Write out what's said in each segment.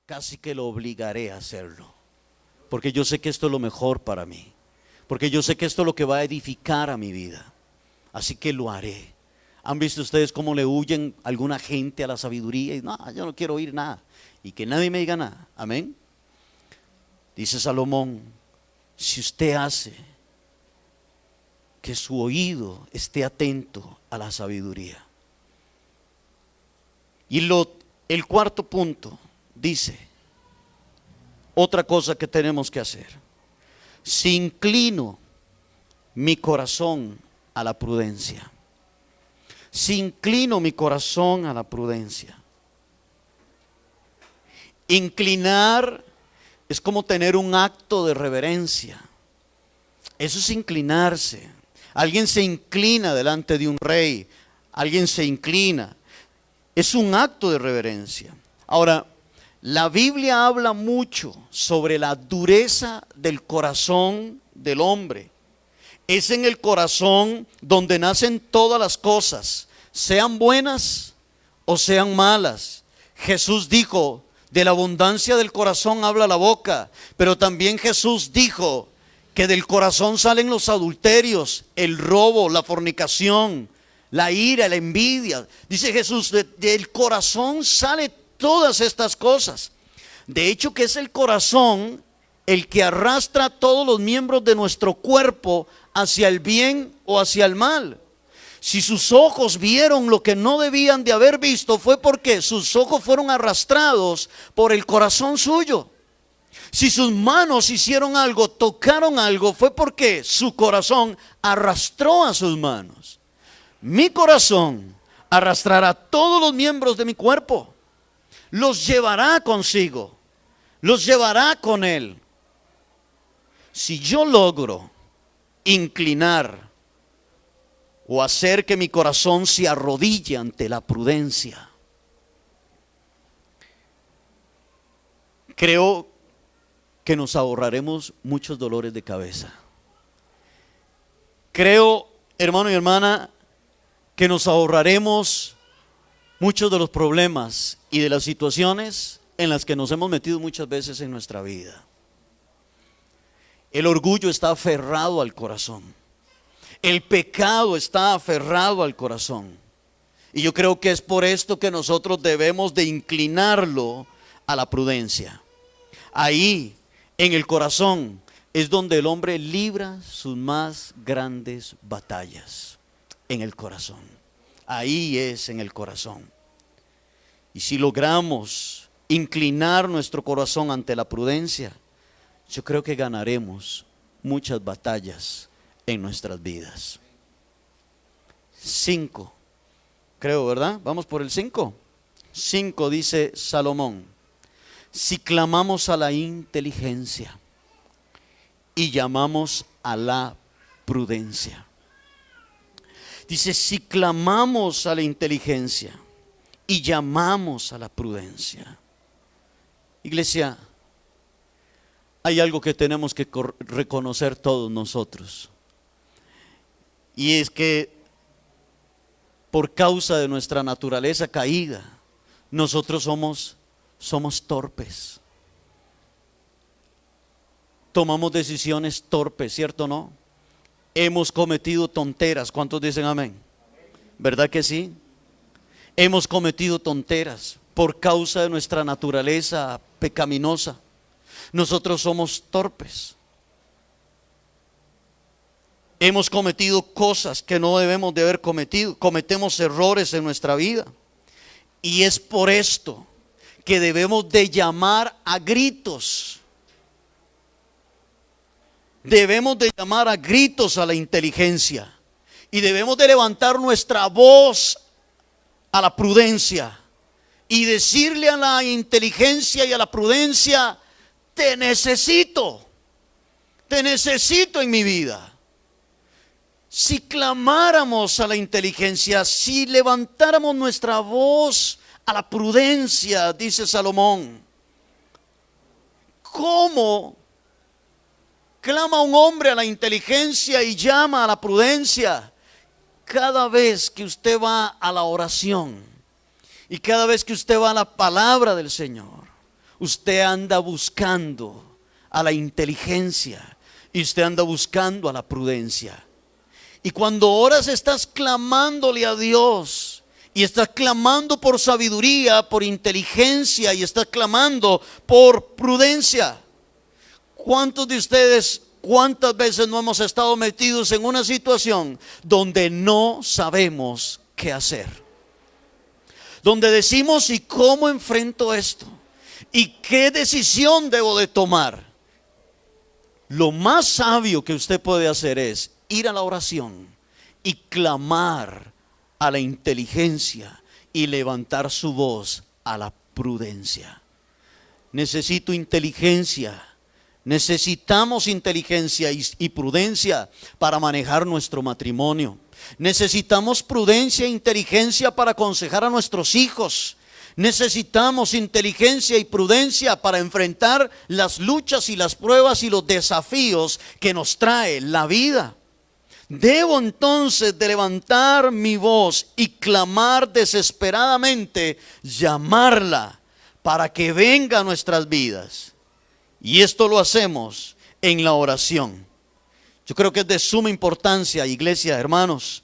casi que lo obligaré a hacerlo, porque yo sé que esto es lo mejor para mí, porque yo sé que esto es lo que va a edificar a mi vida, así que lo haré. ¿Han visto ustedes cómo le huyen alguna gente a la sabiduría? Y no, yo no quiero oír nada, y que nadie me diga nada. Amén. Dice Salomón, si usted hace que su oído esté atento a la sabiduría. Y el cuarto punto dice, otra cosa que tenemos que hacer: si inclino mi corazón a la prudencia. Si inclino mi corazón a la prudencia. Inclinar es como tener un acto de reverencia. Eso es inclinarse. Alguien se inclina delante de un rey. Alguien se inclina. Es un acto de reverencia. Ahora, la Biblia habla mucho sobre la dureza del corazón del hombre. Es en el corazón donde nacen todas las cosas, sean buenas o sean malas. Jesús dijo, de la abundancia del corazón habla la boca, pero también Jesús dijo que del corazón salen los adulterios, el robo, la fornicación, la ira, la envidia. Dice Jesús, del corazón salen todas estas cosas. De hecho, que es el corazón el que arrastra a todos los miembros de nuestro cuerpo hacia el bien o hacia el mal. Si sus ojos vieron lo que no debían de haber visto, fue porque sus ojos fueron arrastrados por el corazón suyo. Si sus manos hicieron algo, tocaron algo, fue porque su corazón arrastró a sus manos. Mi corazón arrastrará todos los miembros de mi cuerpo, los llevará consigo, los llevará con él. Si yo logro inclinar o hacer que mi corazón se arrodille ante la prudencia, creo que nos ahorraremos muchos dolores de cabeza. Creo, hermano y hermana, que nos ahorraremos muchos de los problemas y de las situaciones en las que nos hemos metido muchas veces en nuestra vida. El orgullo está aferrado al corazón. El pecado está aferrado al corazón. Y yo creo que es por esto que nosotros debemos de inclinarlo a la prudencia. Ahí, en el corazón, es donde el hombre libra sus más grandes batallas. En el corazón. Ahí es en el corazón. Y si logramos inclinar nuestro corazón ante la prudencia, yo creo que ganaremos muchas batallas en nuestras vidas. 5, creo, ¿verdad? Vamos por el 5. 5 dice Salomón: si clamamos a la inteligencia y llamamos a la prudencia. Dice, si clamamos a la inteligencia y llamamos a la prudencia. Iglesia, hay algo que tenemos que reconocer todos nosotros. Y es que por causa de nuestra naturaleza caída, nosotros somos torpes. Tomamos decisiones torpes, ¿cierto o no? Hemos cometido tonteras. ¿Cuántos dicen amén? ¿Verdad que sí? Hemos cometido tonteras por causa de nuestra naturaleza pecaminosa. Nosotros somos torpes. Hemos cometido cosas que no debemos de haber cometido. Cometemos errores en nuestra vida. Y es por esto que debemos de llamar a gritos. Debemos de llamar a gritos a la inteligencia. Y debemos de levantar nuestra voz a la prudencia. Y decirle a la inteligencia y a la prudencia: te necesito en mi vida. Si clamáramos a la inteligencia, si levantáramos nuestra voz a la prudencia, dice Salomón. ¿Cómo clama un hombre a la inteligencia y llama a la prudencia? Cada vez que usted va a la oración y cada vez que usted va a la palabra del Señor, usted anda buscando a la inteligencia y usted anda buscando a la prudencia. Y cuando oras estás clamándole a Dios y estás clamando por sabiduría, por inteligencia y estás clamando por prudencia. ¿Cuántos de ustedes, cuántas veces no hemos estado metidos en una situación donde no sabemos qué hacer? Donde decimos, ¿y cómo enfrento esto? ¿Y qué decisión debo de tomar? Lo más sabio que usted puede hacer es ir a la oración y clamar a la inteligencia y levantar su voz a la prudencia. Necesito inteligencia. Necesitamos inteligencia y prudencia para manejar nuestro matrimonio. Necesitamos prudencia e inteligencia para aconsejar a nuestros hijos. Necesitamos inteligencia y prudencia para enfrentar las luchas y las pruebas y los desafíos que nos trae la vida. Debo entonces de levantar mi voz y clamar desesperadamente, llamarla para que venga a nuestras vidas. Y esto lo hacemos en la oración. Yo creo que es de suma importancia, iglesia, hermanos,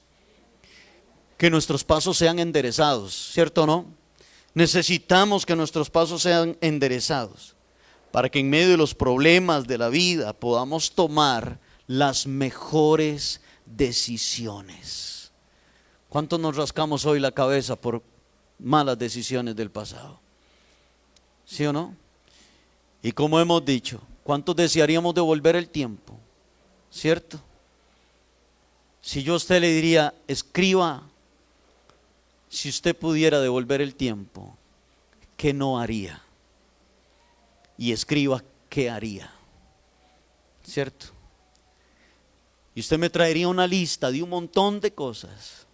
que nuestros pasos sean enderezados, ¿cierto o no? Necesitamos que nuestros pasos sean enderezados para que en medio de los problemas de la vida podamos tomar las mejores decisiones. ¿Cuántos nos rascamos hoy la cabeza por malas decisiones del pasado? ¿Sí o no? Y como hemos dicho, ¿cuántos desearíamos devolver el tiempo? ¿Cierto? Si yo a usted le diría, escriba, si usted pudiera devolver el tiempo, ¿qué no haría? Y escriba, ¿qué haría? ¿Cierto? Y usted me traería una lista de un montón de cosas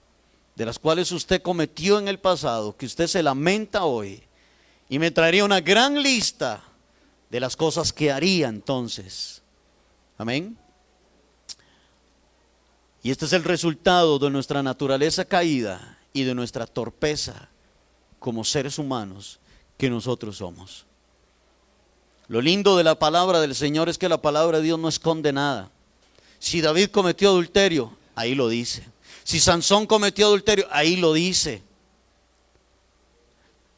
de las cuales usted cometió en el pasado, que usted se lamenta hoy, y me traería una gran lista de las cosas que haría entonces. Amén. Y este es el resultado de nuestra naturaleza caída y de nuestra torpeza como seres humanos que nosotros somos. Lo lindo de la palabra del Señor es que la palabra de Dios no esconde nada. Si David cometió adulterio, ahí lo dice. Si Sansón cometió adulterio, ahí lo dice.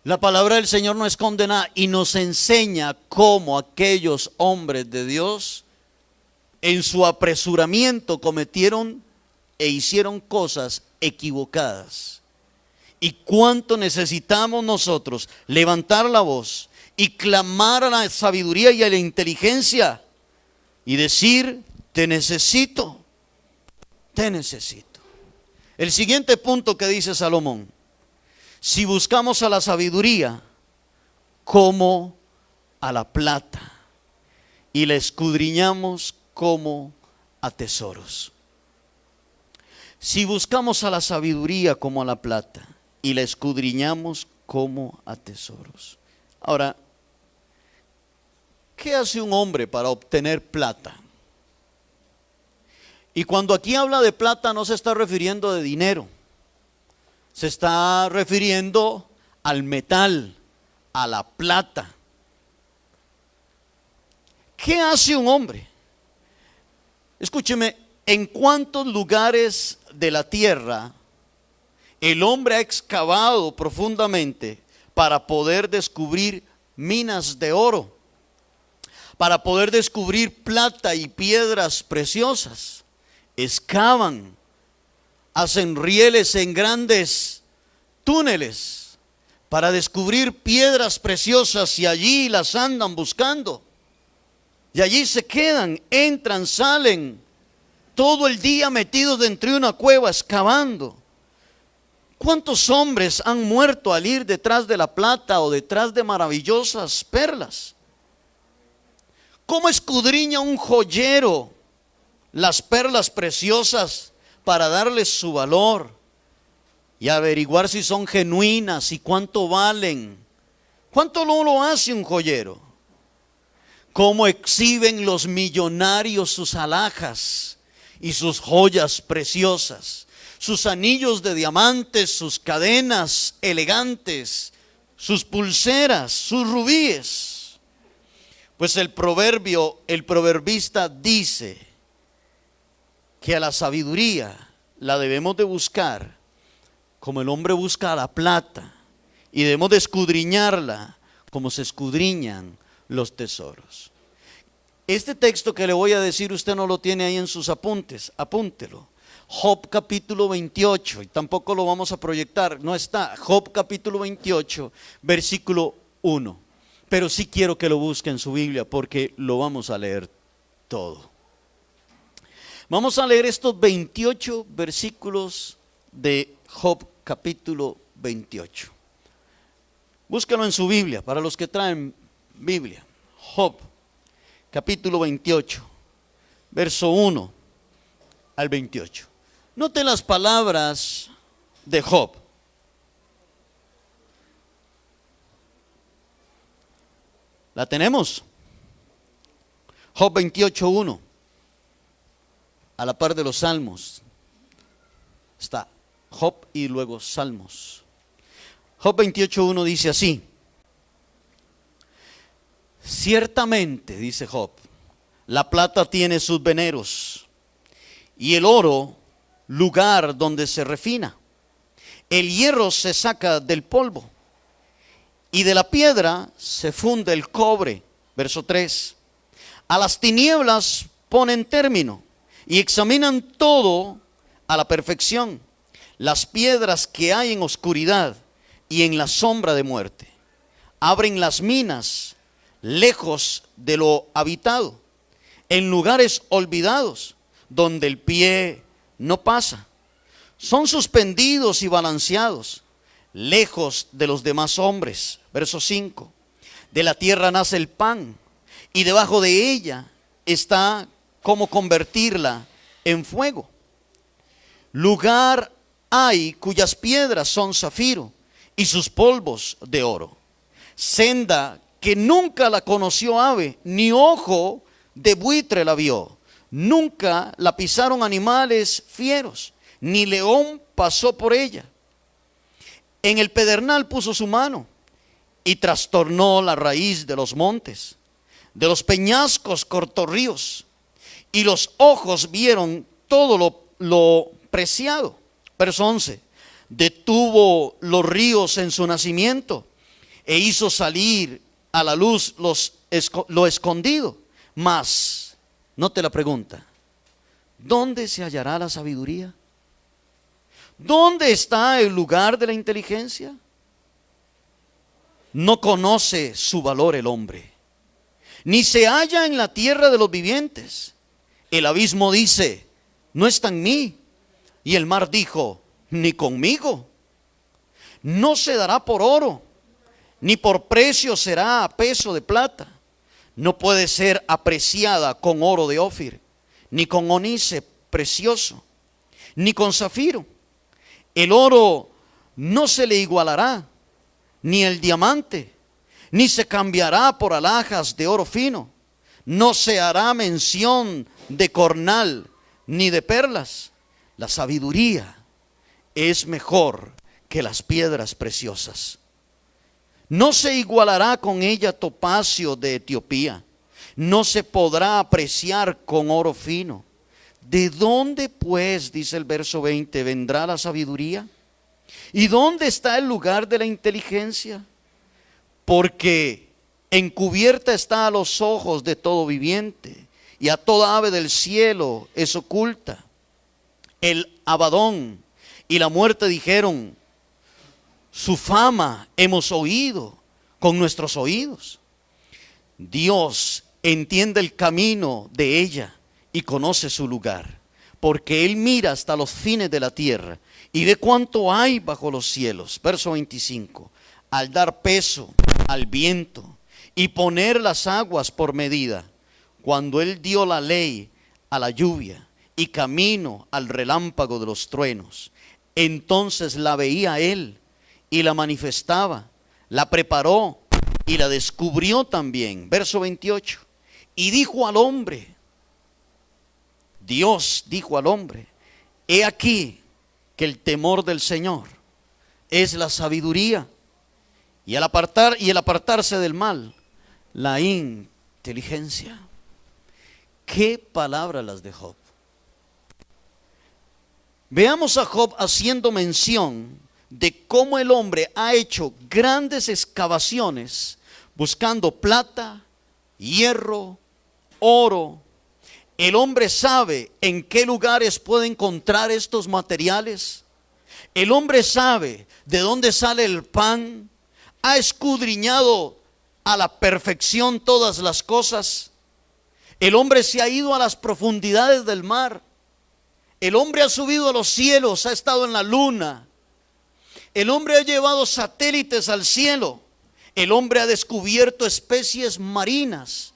La palabra del Señor no esconde nada y nos enseña cómo aquellos hombres de Dios en su apresuramiento cometieron e hicieron cosas equivocadas. Y cuánto necesitamos nosotros levantar la voz y clamar a la sabiduría y a la inteligencia y decir, te necesito, te necesito. El siguiente punto que dice Salomón: si buscamos a la sabiduría como a la plata y la escudriñamos como a tesoros. Si buscamos a la sabiduría como a la plata y la escudriñamos como a tesoros. Ahora, ¿qué hace un hombre para obtener plata? Y cuando aquí habla de plata no se está refiriendo de dinero. Se está refiriendo al metal, a la plata. ¿Qué hace un hombre? Escúcheme, ¿en cuántos lugares de la tierra el hombre ha excavado profundamente para poder descubrir minas de oro? Para poder descubrir plata y piedras preciosas. Excavan, hacen rieles en grandes túneles para descubrir piedras preciosas y allí las andan buscando. Y allí se quedan, entran, salen, todo el día metidos dentro de una cueva excavando. ¿Cuántos hombres han muerto al ir detrás de la plata o detrás de maravillosas perlas? ¿Cómo escudriña un joyero las perlas preciosas para darles su valor y averiguar si son genuinas y cuánto valen? ¿Cuánto no lo hace un joyero? ¿Cómo exhiben los millonarios sus alhajas y sus joyas preciosas? Sus anillos de diamantes, sus cadenas elegantes, sus pulseras, sus rubíes. Pues el proverbista dice que a la sabiduría la debemos de buscar como el hombre busca a la plata, y debemos de escudriñarla como se escudriñan los tesoros. Este texto que le voy a decir, usted no lo tiene ahí en sus apuntes, apúntelo. Job capítulo 28, y tampoco lo vamos a proyectar, no está. Job capítulo 28, versículo 1. Pero sí quiero que lo busque en su Biblia porque lo vamos a leer todo. Vamos a leer estos 28 versículos de Job capítulo 28. Búscalo en su Biblia, para los que traen Biblia. Job capítulo 28, verso 1 al 28. Note las palabras de Job. ¿La tenemos? Job 28:1. A la par de los salmos está Job y luego salmos. Job 28:1 dice así: ciertamente, dice Job, la plata tiene sus veneros, y el oro lugar donde se refina. El hierro se saca del polvo, y de la piedra se funde el cobre. Verso 3. A las tinieblas ponen término, y examinan todo a la perfección, las piedras que hay en oscuridad y en la sombra de muerte. Abren las minas lejos de lo habitado, en lugares olvidados, donde el pie no pasa. Son suspendidos y balanceados, lejos de los demás hombres. Verso 5. De la tierra nace el pan, y debajo de ella está cómo convertirla en fuego. Lugar hay cuyas piedras son zafiro, y sus polvos de oro. Senda que nunca la conoció ave, ni ojo de buitre la vio. Nunca la pisaron animales fieros, ni león pasó por ella. En el pedernal puso su mano, y trastornó la raíz de los montes. De los peñascos cortó ríos, y los ojos vieron todo lo preciado. Verso 11. Detuvo los ríos en su nacimiento, e hizo salir a la luz lo escondido. Mas, note la pregunta: ¿dónde se hallará la sabiduría? ¿Dónde está el lugar de la inteligencia? No conoce su valor el hombre, ni se halla en la tierra de los vivientes. El abismo dice: no está en mí. Y el mar dijo: ni conmigo. No se dará por oro, ni por precio será a peso de plata. No puede ser apreciada con oro de Ofir, ni con ónice precioso, ni con zafiro. El oro no se le igualará, ni el diamante, ni se cambiará por alhajas de oro fino. No se hará mención de cornal, ni de perlas. La sabiduría es mejor que las piedras preciosas. No se igualará con ella topacio de Etiopía, no se podrá apreciar con oro fino. ¿De dónde pues, dice el verso 20, vendrá la sabiduría? ¿Y dónde está el lugar de la inteligencia? Porque encubierta está a los ojos de todo viviente, y a toda ave del cielo es oculta. El Abadón y la muerte dijeron: su fama hemos oído con nuestros oídos. Dios entiende el camino de ella y conoce su lugar, porque Él mira hasta los fines de la tierra y ve cuánto hay bajo los cielos. Verso 25. Al dar peso al viento y poner las aguas por medida, cuando Él dio la ley a la lluvia y camino al relámpago de los truenos, entonces la veía Él y la manifestaba, la preparó y la descubrió también. Verso 28. Y dijo al hombre, Dios dijo al hombre: he aquí que el temor del Señor es la sabiduría, y el apartarse del mal, la inteligencia. ¿Qué palabras las de Job? Veamos a Job haciendo mención de cómo el hombre ha hecho grandes excavaciones buscando plata, hierro, oro. El hombre sabe en qué lugares puede encontrar estos materiales. El hombre sabe de dónde sale el pan. Ha escudriñado a la perfección todas las cosas. El hombre se ha ido a las profundidades del mar. El hombre ha subido a los cielos, ha estado en la luna. El hombre ha llevado satélites al cielo. El hombre ha descubierto especies marinas.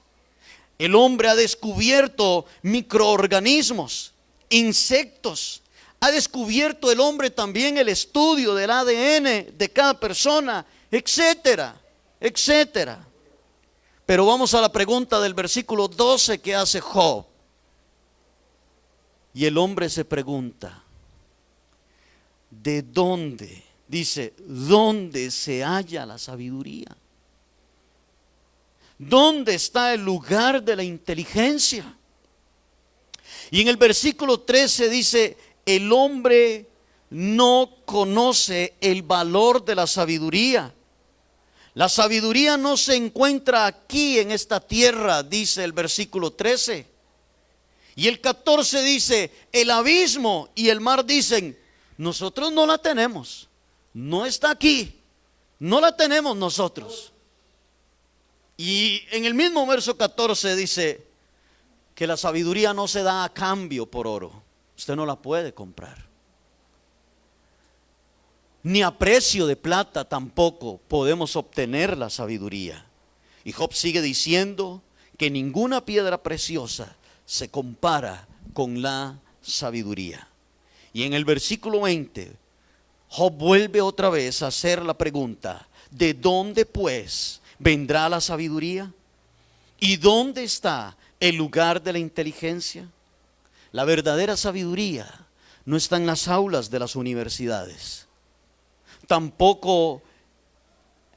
El hombre ha descubierto microorganismos, insectos. Ha descubierto el hombre también el estudio del ADN de cada persona, etcétera, etcétera. Pero vamos a la pregunta del versículo 12 que hace Job. Y el hombre se pregunta, ¿de dónde? Dice, ¿dónde se halla la sabiduría? ¿Dónde está el lugar de la inteligencia? Y en el versículo 13 dice, el hombre no conoce el valor de la sabiduría. La sabiduría no se encuentra aquí en esta tierra, dice el versículo 13. Y el 14 dice, el abismo y el mar dicen, nosotros no la tenemos, no está aquí, no la tenemos nosotros. Y en el mismo verso 14 dice que la sabiduría no se da a cambio por oro, usted no la puede comprar. Ni a precio de plata tampoco podemos obtener la sabiduría. Y Job sigue diciendo que ninguna piedra preciosa se compara con la sabiduría. Y en el versículo 20, Job vuelve otra vez a hacer la pregunta, ¿de dónde pues vendrá la sabiduría? ¿Y dónde está el lugar de la inteligencia? La verdadera sabiduría no está en las aulas de las universidades. Tampoco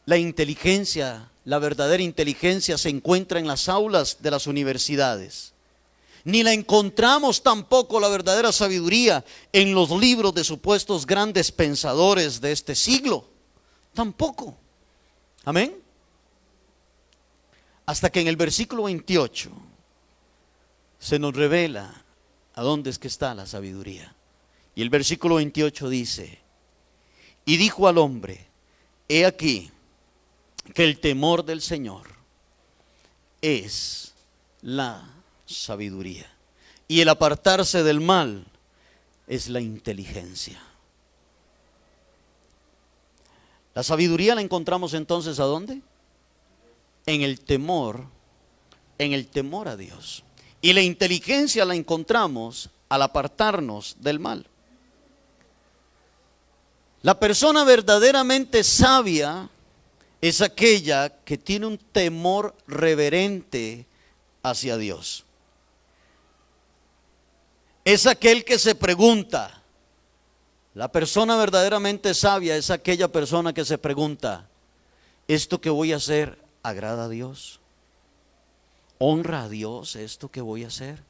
la inteligencia, la verdadera inteligencia se encuentra en las aulas de las universidades. Ni la encontramos tampoco la verdadera sabiduría en los libros de supuestos grandes pensadores de este siglo. Tampoco. Amén. Hasta que en el versículo 28 se nos revela a dónde es que está la sabiduría. Y el versículo 28 dice, y dijo al hombre, he aquí que el temor del Señor es la sabiduría, y el apartarse del mal es la inteligencia. La sabiduría la encontramos entonces ¿a dónde? En el temor a Dios. Y la inteligencia la encontramos al apartarnos del mal. La persona verdaderamente sabia es aquella que tiene un temor reverente hacia Dios. Es aquel que se pregunta. La persona verdaderamente sabia es aquella persona que se pregunta, ¿esto que voy a hacer agrada a Dios? ¿Honra a Dios esto que voy a hacer?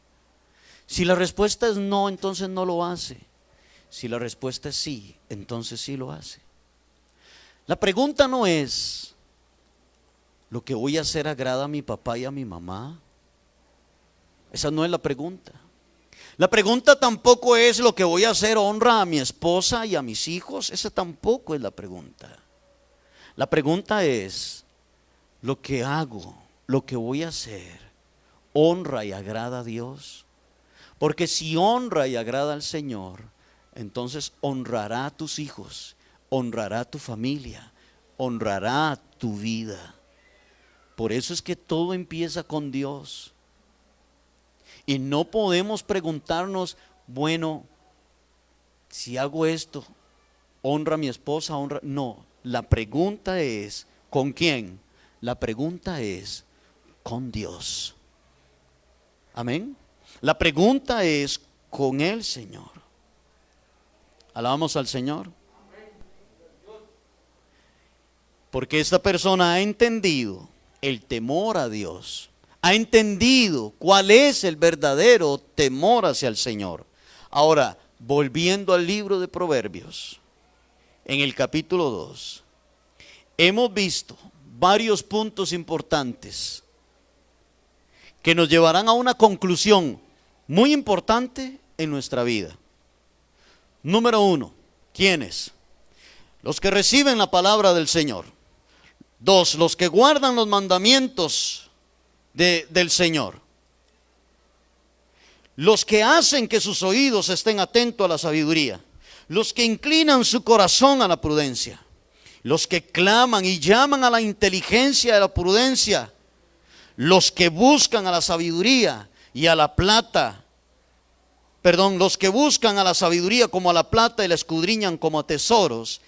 Si la respuesta es no, entonces no lo hace. Si la respuesta es sí, entonces sí lo hace. La pregunta no es, ¿lo que voy a hacer agrada a mi papá y a mi mamá? Esa no es la pregunta. La pregunta tampoco es, ¿lo que voy a hacer honra a mi esposa y a mis hijos? Esa tampoco es la pregunta. La pregunta es, ¿lo que hago, lo que voy a hacer, honra y agrada a Dios? Porque si honra y agrada al Señor, entonces honrará a tus hijos, honrará a tu familia, honrará tu vida. Por eso es que todo empieza con Dios. Y no podemos preguntarnos, bueno, si hago esto, honra a mi esposa, honra. No, la pregunta es, ¿con quién? La pregunta es, con Dios. Amén. La pregunta es, con el Señor. Alabamos al Señor. Porque esta persona ha entendido el temor a Dios, ha entendido cuál es el verdadero temor hacia el Señor. Ahora, volviendo al libro de Proverbios, en el capítulo 2, hemos visto varios puntos importantes que nos llevarán a una conclusión muy importante en nuestra vida. Número 1, ¿quiénes? Los que reciben la palabra del Señor. 2, los que guardan los mandamientos del Señor. Los que hacen que sus oídos estén atentos a la sabiduría. Los que inclinan su corazón a la prudencia. Los que claman y llaman a la inteligencia y a la prudencia. Los que buscan a la sabiduría y a la plata. Los que buscan a la sabiduría como a la plata y la escudriñan como a tesoros.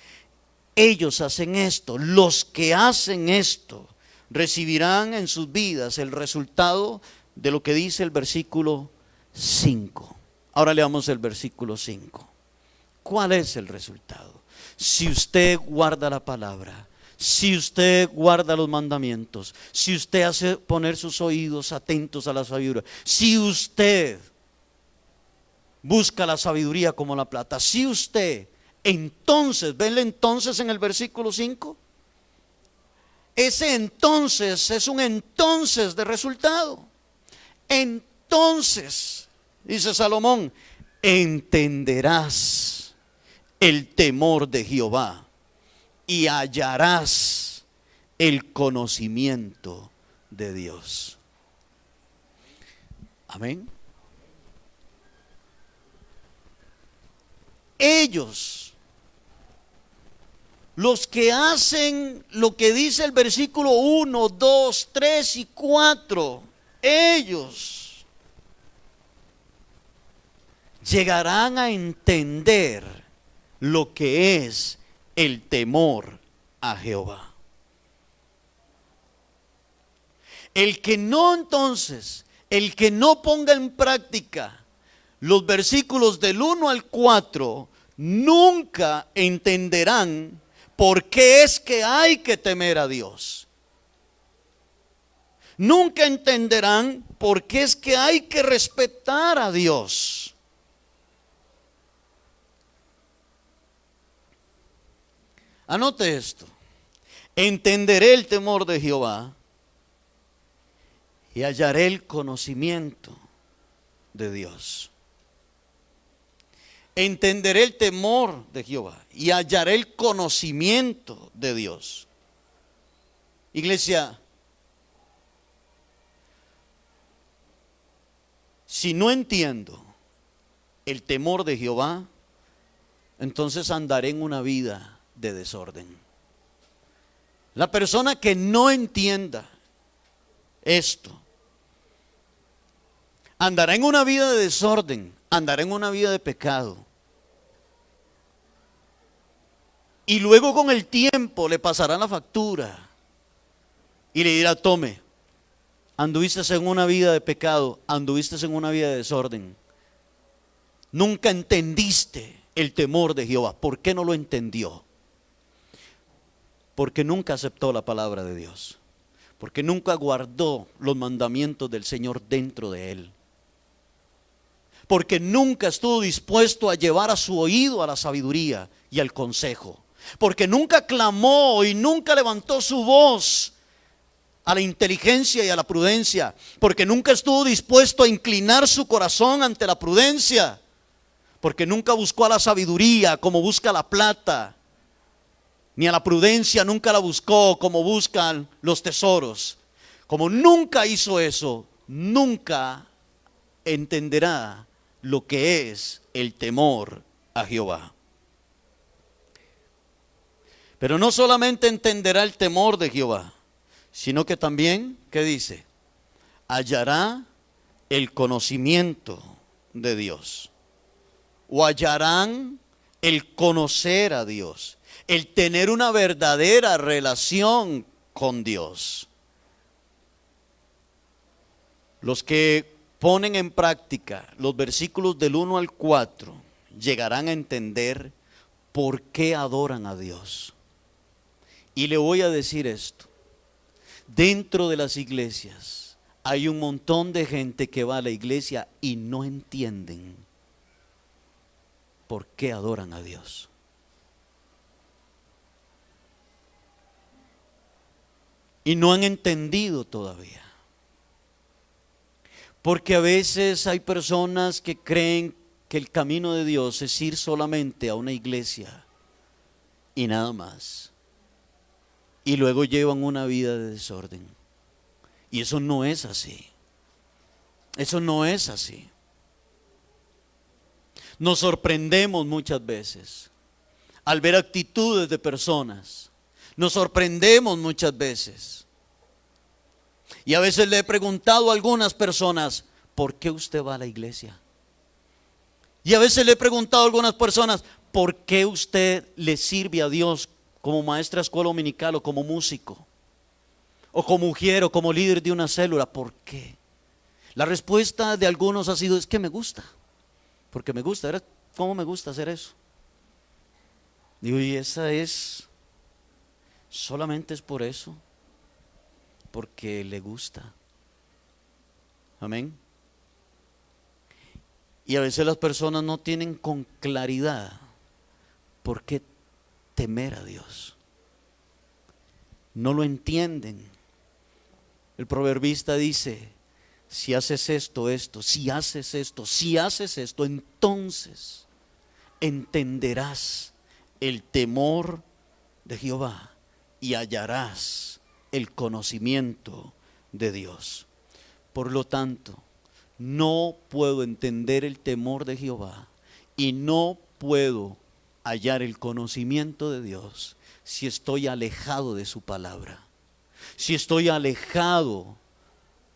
Ellos hacen esto. Los que hacen esto recibirán en sus vidas el resultado de lo que dice el versículo 5. Ahora leamos el versículo 5. ¿Cuál es el resultado? Si usted guarda la palabra, si usted guarda los mandamientos, si usted hace poner sus oídos atentos a la sabiduría, si usted busca la sabiduría como la plata, si usted entonces, venle entonces en el versículo 5, ese entonces es un entonces de resultado. Entonces, dice Salomón, entenderás el temor de Jehová y hallarás el conocimiento de Dios. Amén. Ellos, los que hacen lo que dice el versículo 1, 2, 3 y 4, ellos llegarán a entender lo que es el temor a Jehová. El que no entonces, el que no ponga en práctica los versículos del 1 al 4, nunca entenderán por qué es que hay que temer a Dios. Nunca entenderán por qué es que hay que respetar a Dios. Anote esto. Entenderé el temor de Jehová y hallaré el conocimiento de Dios. Entenderé el temor de Jehová y hallaré el conocimiento de Dios. Iglesia, si no entiendo el temor de Jehová, entonces andaré en una vida de desorden. La persona que no entienda esto, andará en una vida de desorden, andará en una vida de pecado. Y luego con el tiempo le pasará la factura y le dirá: tome, anduviste en una vida de pecado, anduviste en una vida de desorden. Nunca entendiste el temor de Jehová. ¿Por qué no lo entendió? Porque nunca aceptó la palabra de Dios. Porque nunca guardó los mandamientos del Señor dentro de él. Porque nunca estuvo dispuesto a llevar a su oído a la sabiduría y al consejo. Porque nunca clamó y nunca levantó su voz a la inteligencia y a la prudencia. Porque nunca estuvo dispuesto a inclinar su corazón ante la prudencia. Porque nunca buscó a la sabiduría como busca la plata. Ni a la prudencia nunca la buscó como buscan los tesoros. Como nunca hizo eso, nunca entenderá lo que es el temor a Jehová. Pero no solamente entenderá el temor de Jehová, sino que también, ¿qué dice? Hallará el conocimiento de Dios. O hallarán el conocer a Dios, el tener una verdadera relación con Dios. Los que ponen en práctica los versículos del 1 al 4 llegarán a entender por qué adoran a Dios. Y le voy a decir esto: dentro de las iglesias Hay un montón de gente que va a la iglesia y no entienden por qué adoran a Dios. Y no han entendido todavía. Porque a veces hay personas que creen que el camino de Dios es ir solamente a una iglesia y nada más. Y luego llevan una vida de desorden. Y eso no es así. Eso no es así. Nos sorprendemos muchas veces al ver actitudes de personas. Nos sorprendemos muchas veces. Y a veces le he preguntado a algunas personas, ¿por qué usted va a la iglesia? Y a veces le he preguntado a algunas personas, ¿por qué usted le sirve a Dios como maestra de escuela dominical o como músico? O como mujer o como líder de una célula, ¿por qué? La respuesta de algunos ha sido, es que me gusta. Porque me gusta, ¿verdad? ¿Cómo me gusta hacer eso? Digo, y esa es, solamente es por eso, porque le gusta. Amén. Y a veces las personas no tienen con claridad por qué temer a Dios. No lo entienden. El proverbista dice, si haces esto, si haces esto, entonces entenderás el temor de Jehová y hallarás el conocimiento de Dios. Por lo tanto, no puedo entender el temor de Jehová y no puedo hallar el conocimiento de Dios si estoy alejado de su palabra, si estoy alejado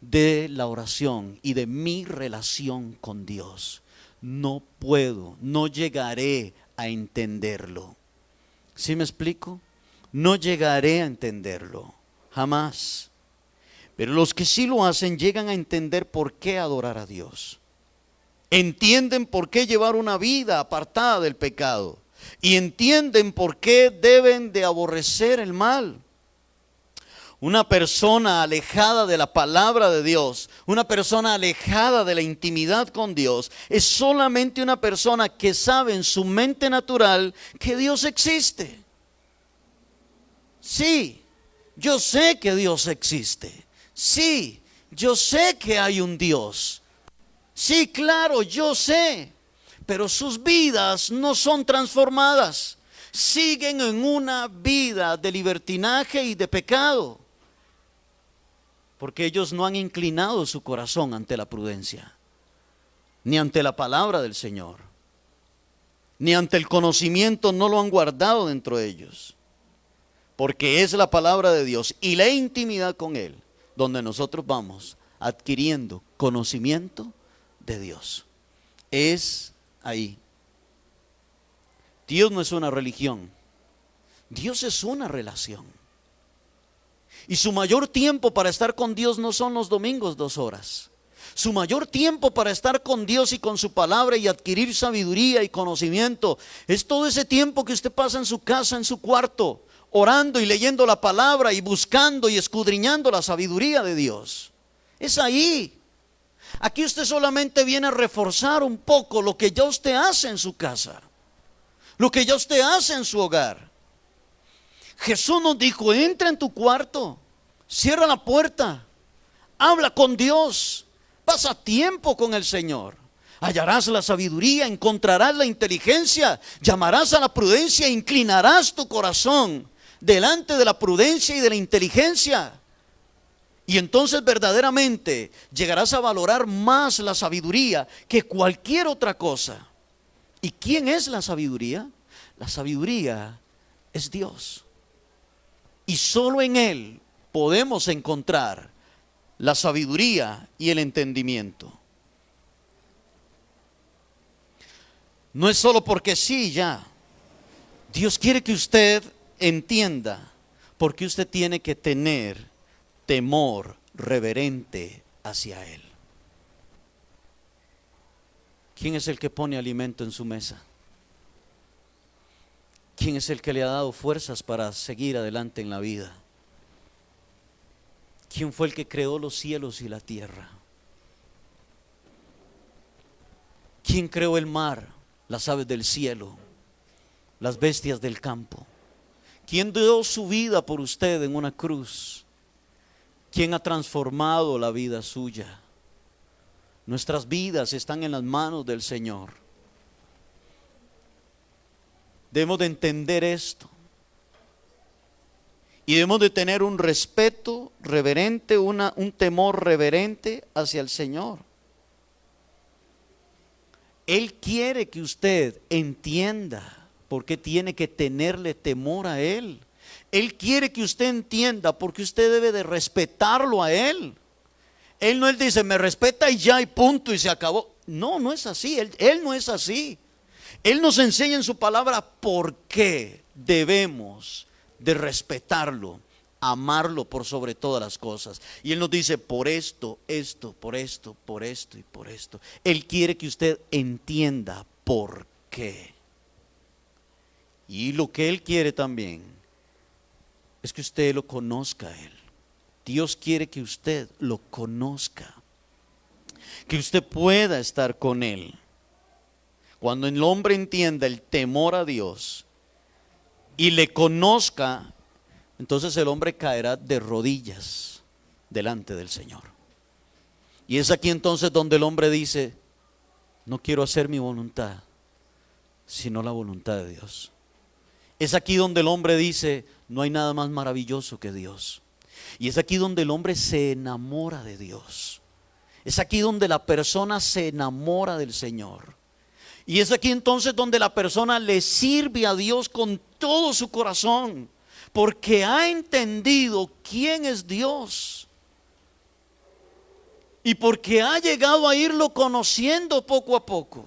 de la oración y de mi relación con Dios. No puedo, no llegaré a entenderlo. ¿Sí me explico? No llegaré a entenderlo, jamás. Pero los que sí lo hacen llegan a entender por qué adorar a Dios. Entienden por qué llevar una vida apartada del pecado. Y entienden por qué deben de aborrecer el mal. Una persona alejada de la palabra de Dios, una persona alejada de la intimidad con Dios, es solamente una persona que sabe en su mente natural que Dios existe. Sí, yo sé que Dios existe. Sí, yo sé que hay un Dios. Sí, claro, yo sé. Pero sus vidas no son transformadas. Siguen en una vida de libertinaje y de pecado. Porque ellos no han inclinado su corazón ante la prudencia, ni ante la palabra del Señor, ni ante el conocimiento, no lo han guardado dentro de ellos. Porque es la palabra de Dios y la intimidad con Él donde nosotros vamos adquiriendo conocimiento de Dios. Es ahí. Dios no es una religión. Dios es una relación. Y su mayor tiempo para estar con Dios no son los domingos 2 horas. Su mayor tiempo para estar con Dios y con su palabra y adquirir sabiduría y conocimiento es todo ese tiempo que usted pasa en su casa, en su cuarto, orando y leyendo la palabra y buscando y escudriñando la sabiduría de Dios. Es ahí. Aquí usted solamente viene a reforzar un poco lo que ya usted hace en su casa, lo que ya usted hace en su hogar. Jesús nos dijo, entra en tu cuarto, cierra la puerta, habla con Dios, pasa tiempo con el Señor. Hallarás la sabiduría, encontrarás la inteligencia, llamarás a la prudencia e inclinarás tu corazón delante de la prudencia y de la inteligencia. Y entonces verdaderamente llegarás a valorar más la sabiduría que cualquier otra cosa. ¿Y quién es la sabiduría? La sabiduría es Dios. Y solo en Él podemos encontrar la sabiduría y el entendimiento. No es solo porque sí, ya. Dios quiere que usted entienda por qué usted tiene que tener temor reverente hacia Él. ¿Quién es el que pone alimento en su mesa? ¿Quién es el que le ha dado fuerzas para seguir adelante en la vida? ¿Quién fue el que creó los cielos y la tierra? ¿Quién creó el mar, las aves del cielo, las bestias del campo? ¿Quién dio su vida por usted en una cruz? ¿Quién ha transformado la vida suya? Nuestras vidas están en las manos del Señor. Debemos de entender esto. Y debemos de tener un respeto reverente, un temor reverente hacia el Señor. Él quiere que usted entienda por qué tiene que tenerle temor a Él. Él quiere que usted entienda por qué usted debe de respetarlo a Él. Él no dice, me respeta y ya, y punto, y se acabó. No, no es así. Él no es así. Él nos enseña en su palabra por qué debemos de respetarlo, amarlo por sobre todas las cosas. Y Él nos dice, por esto, por esto, por esto y por esto. Él quiere que usted entienda por qué. Y lo que Él quiere también es que usted lo conozca a Él. Dios quiere que usted lo conozca, que usted pueda estar con Él. Cuando el hombre entienda el temor a Dios y le conozca, entonces el hombre caerá de rodillas delante del Señor. Y es aquí entonces donde el hombre dice, no quiero hacer mi voluntad, sino la voluntad de Dios. Es aquí donde el hombre dice, no hay nada más maravilloso que Dios. Y es aquí donde el hombre se enamora de Dios. Es aquí donde la persona se enamora del Señor. Y es aquí entonces donde la persona le sirve a Dios con todo su corazón, porque ha entendido quién es Dios. Y porque ha llegado a irlo conociendo poco a poco.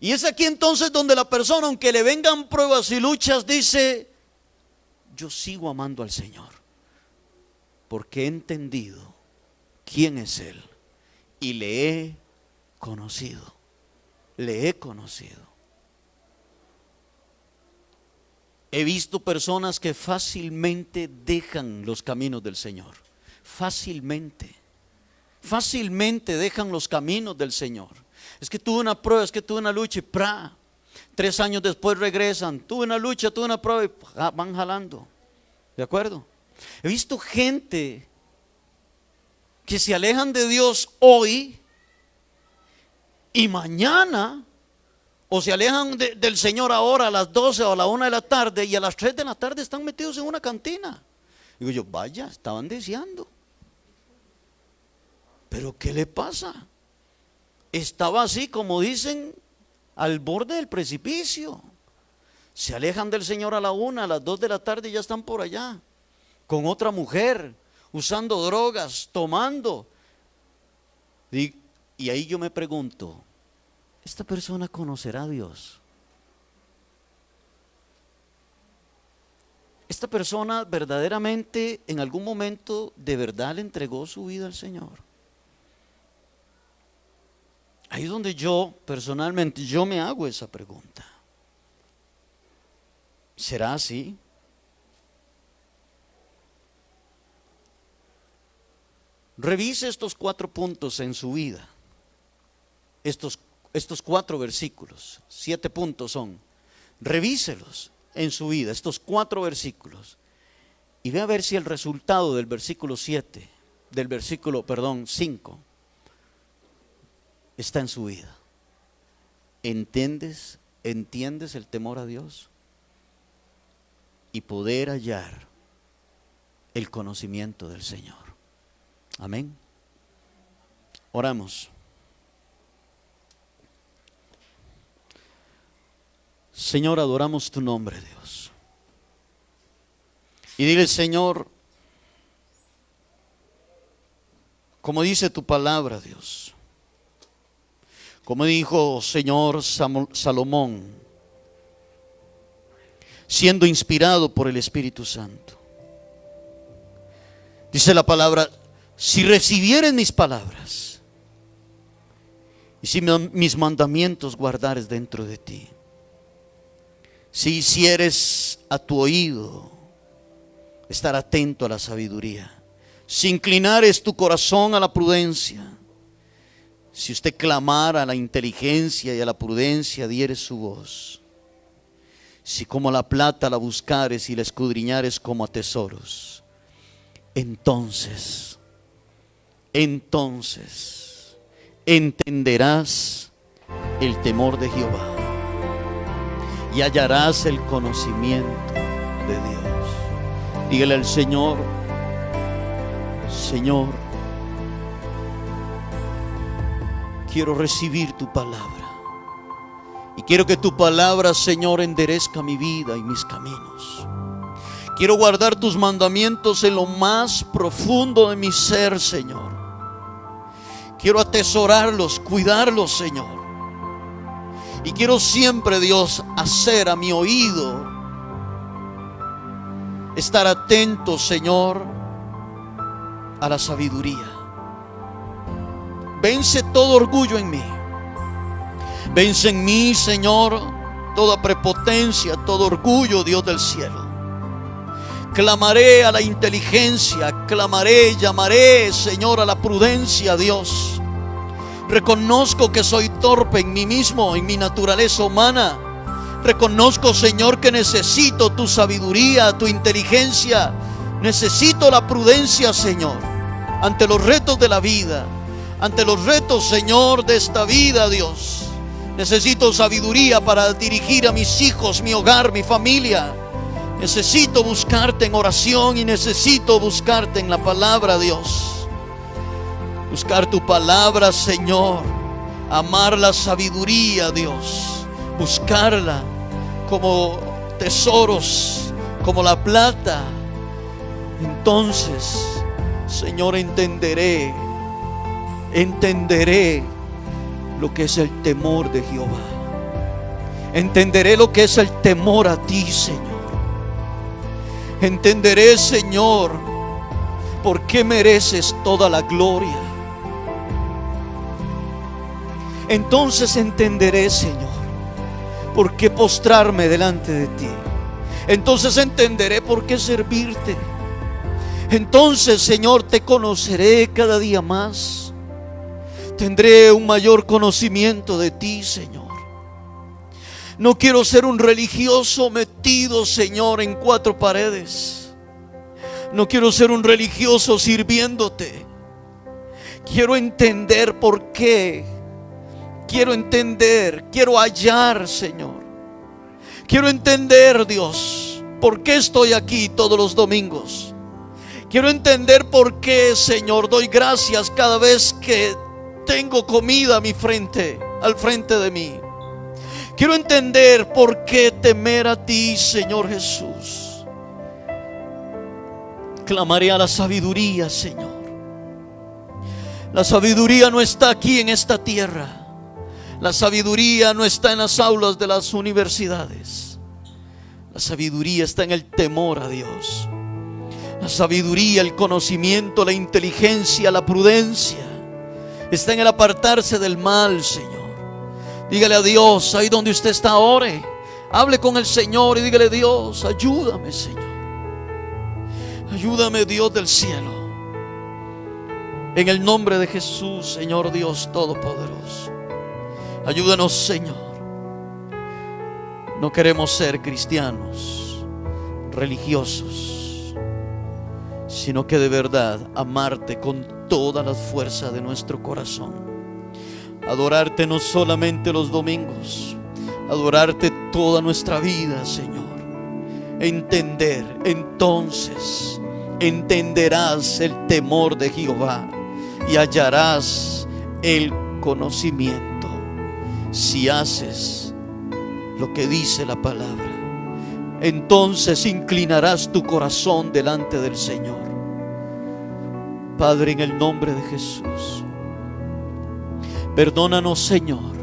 Y es aquí entonces donde la persona, aunque le vengan pruebas y luchas, dice, yo sigo amando al Señor, porque he entendido quién es Él y le he conocido. Le he conocido. He visto personas que fácilmente dejan los caminos del Señor. Fácilmente dejan los caminos del Señor. Es que tuve una prueba, es que tuve una lucha y 3 años después regresan. Tuve una lucha, tuve una prueba y van jalando. ¿De acuerdo? He visto gente que se alejan de Dios hoy y mañana, o se alejan del Señor ahora a las 12 o a la 1 de la tarde y a las 3 de la tarde están metidos en una cantina. Digo yo, vaya, estaban deseando. ¿Pero qué le pasa? Estaba así, como dicen, al borde del precipicio. Se alejan del Señor a la 1, a las 2 de la tarde y ya están por allá, con otra mujer, usando drogas, tomando. Y ahí yo me pregunto, ¿esta persona conocerá a Dios? ¿Esta persona verdaderamente en algún momento de verdad le entregó su vida al Señor? Ahí es donde yo personalmente, yo me hago esa pregunta. ¿Será así? Revise estos 4 puntos en su vida. Estos 4 versículos, 7 puntos son. Revíselos en su vida, estos 4 versículos. Y ve a ver si el resultado del versículo 7, del versículo, 5, está en su vida. ¿Entiendes el temor a Dios? Y poder hallar el conocimiento del Señor. Amén. Oramos. Señor, adoramos tu nombre, Dios. Y dile, Señor, como dice tu palabra, Dios, como dijo Señor Salomón, siendo inspirado por el Espíritu Santo, dice la palabra, si recibieres mis palabras y si mis mandamientos guardares dentro de ti, si hicieres a tu oído estar atento a la sabiduría, si inclinares tu corazón a la prudencia, si usted clamara a la inteligencia y a la prudencia, dieres su voz. Si como la plata la buscares y la escudriñares como a tesoros, entonces entenderás el temor de Jehová y hallarás el conocimiento de Dios. Dígale al Señor: Señor, quiero recibir tu palabra. Y quiero que tu palabra, Señor, enderezca mi vida y mis caminos. Quiero guardar tus mandamientos en lo más profundo de mi ser, Señor. Quiero atesorarlos, cuidarlos, Señor. Y quiero siempre, Dios, hacer a mi oído, estar atento, Señor, a la sabiduría. Vence todo orgullo en mí. Vence en mí, Señor, toda prepotencia, todo orgullo, Dios del cielo. Clamaré a la inteligencia, clamaré, llamaré, Señor, a la prudencia, Dios. Reconozco que soy torpe en mí mismo, en mi naturaleza humana. Reconozco, Señor, que necesito tu sabiduría, tu inteligencia. Necesito la prudencia, Señor, ante los retos de la vida, ante los retos, Señor, de esta vida, Dios. Necesito sabiduría para dirigir a mis hijos, mi hogar, mi familia. Necesito buscarte en oración y necesito buscarte en la palabra, Dios. Buscar tu palabra, Señor. Amar la sabiduría, Dios. Buscarla como tesoros, como la plata. Entonces, Señor, entenderé lo que es el temor de Jehová. Entenderé lo que es el temor a ti, Señor. Entenderé, Señor, por qué mereces toda la gloria. Entonces entenderé, Señor, por qué postrarme delante de ti. Entonces entenderé por qué servirte. Entonces, Señor, te conoceré cada día más. Tendré un mayor conocimiento de ti, Señor. No quiero ser un religioso metido, Señor, en cuatro paredes. No quiero ser un religioso sirviéndote. Quiero entender por qué. Quiero entender, quiero hallar, Señor. Quiero entender, Dios, por qué estoy aquí todos los domingos. Quiero entender por qué, Señor, doy gracias cada vez que tengo comida a mi frente, al frente de mí. Quiero entender por qué temer a ti, Señor Jesús. Clamaré a la sabiduría, Señor. La sabiduría no está aquí en esta tierra. La sabiduría no está en las aulas de las universidades. La sabiduría está en el temor a Dios. La sabiduría, el conocimiento, la inteligencia, la prudencia está en el apartarse del mal, Señor. Dígale a Dios, ahí donde usted está, ore. Hable con el Señor y dígale: Dios, ayúdame, Señor. Ayúdame, Dios del cielo. En el nombre de Jesús, Señor Dios Todopoderoso. Ayúdanos, Señor. No queremos ser cristianos religiosos, sino que de verdad amarte con todas las fuerzas de nuestro corazón. Adorarte no solamente los domingos, adorarte toda nuestra vida, Señor. Entender, entonces entenderás el temor de Jehová y hallarás el conocimiento si haces lo que dice la palabra. Entonces inclinarás tu corazón delante del Señor. Padre, en el nombre de Jesús, perdónanos, Señor,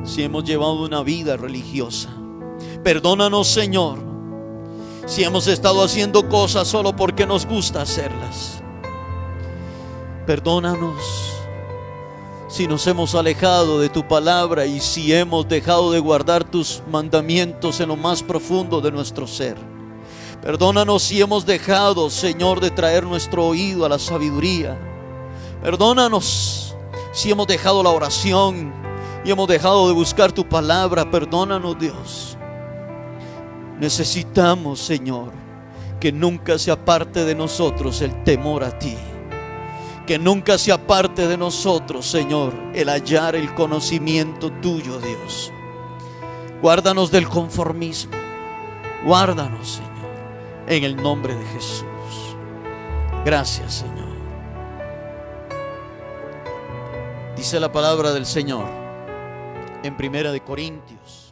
si hemos llevado una vida religiosa. Perdónanos, Señor, si hemos estado haciendo cosas solo porque nos gusta hacerlas. Perdónanos si nos hemos alejado de tu palabra y si hemos dejado de guardar tus mandamientos en lo más profundo de nuestro ser. Perdónanos si hemos dejado, Señor, de traer nuestro oído a la sabiduría. Perdónanos si hemos dejado la oración y hemos dejado de buscar tu palabra. Perdónanos, Dios. Necesitamos, Señor, que nunca se aparte de nosotros el temor a ti. Que nunca se aparte de nosotros, Señor, el hallar el conocimiento tuyo, Dios. Guárdanos del conformismo. Guárdanos, Señor, en el nombre de Jesús. Gracias, Señor. Dice la palabra del Señor en 1 Corintios